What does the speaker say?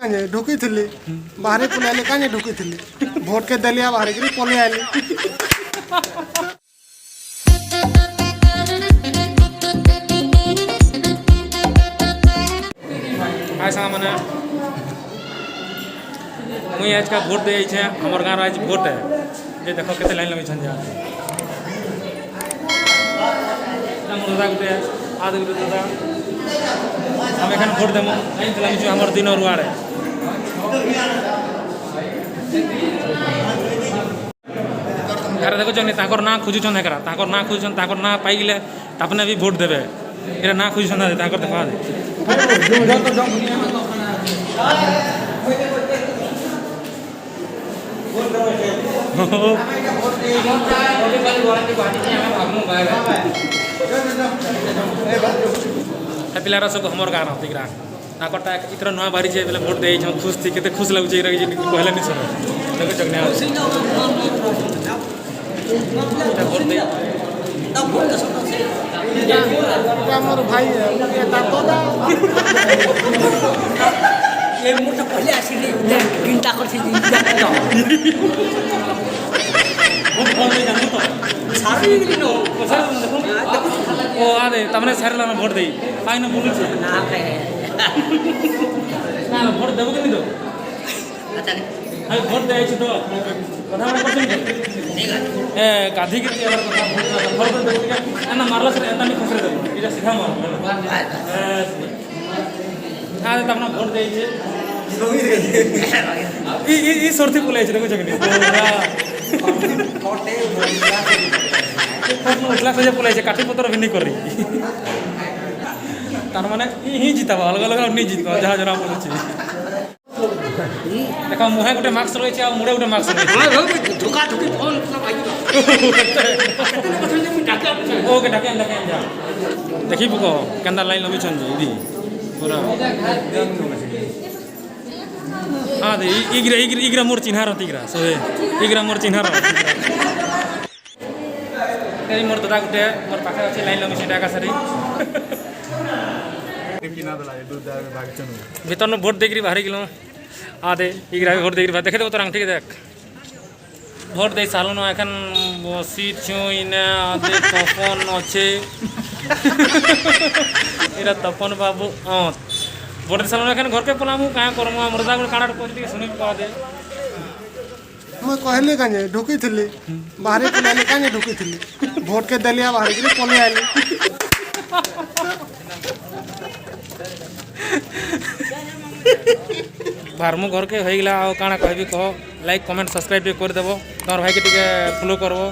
ढुकी थी बाहर पलैले कहीं ढुकी थी भोट के दलिया बाहर गिरी पलि आली ऐसा मैंने मुई आज का भोट दे हमारे गाँव आज भोट है ये देखो केते लाइन लगे छन दादा गोटे आध गोटे दादा हम एखन भोट देमु लाइन लगे हमारे दिन और आड़े यार देखो जनी ताकर ना खोजुछन एकरा ताकर ना खोजुछन ताकर ना पाई गेले तापने भी भोट देबे एरा ना खोजुछन ताकर देखा पिलारा सब हमर गाँव तिकरा ताकरटा इतना नुआ बारी है बोले भोट दे खुश थी केते खुश लगुच कहले नहीं सर देखो जगने भोट दे मोर भाई ये मोटा पहले आसिले घंटा करथि ओ आदे तमने सारे भोट दे पाइन बोलु छे ना ना भोट देबो कि नहीं दो अच्छा अरे भोट दे छी तो कथा करछन ए गाधी के कथा भोट दे ना मारला से एता नहीं खसरे दे इजा सीधा मार आदे तमने भोट दे छी ई सोरथी पुले छी देखो जगनी कोटे उठला से पुले छी काठी पत्र भी नहीं करी तार माने ही जीतबा अलग अलग नहीं जीतबा जहाँ जना बोलुछि देखो मुहे गोटे मार्क्स रही है मुड़े गोटे मार्क्स रही धोखा धोखी फोन ओके डाके जा देखी पको केंदा लाइन लगी छन जी पूरा हाँ दे इग्रा मोर चिन्हा रहती इग्रा सोहे इग्रा मोर चिन्हा रहती मोर दादा गोटे मोर पाखे अच्छे लाइन लगी डाका सारी भीतर भोट देकर बाहरी गल आदे इग्रा भोट देकर देखे देव तो आंगठी देख भोट दे सालू न एखन बसी इने आदे तपन अच्छे इरा तपन बाबू हाँ भोट दे सालू एखन घर के पलामु क्या करमु मरदा को काना को सुनी पा दे मैं कहली कहीं ढुकी थी बाहर पलैले कहीं ढुकी थी भोट के दलिया बाहर गिरी पलि आली बारमु घर के हो गला काना कहबी कह लाइक कमेंट सब्सक्राइब कर देव तमर भाई के टिके फॉलो करबो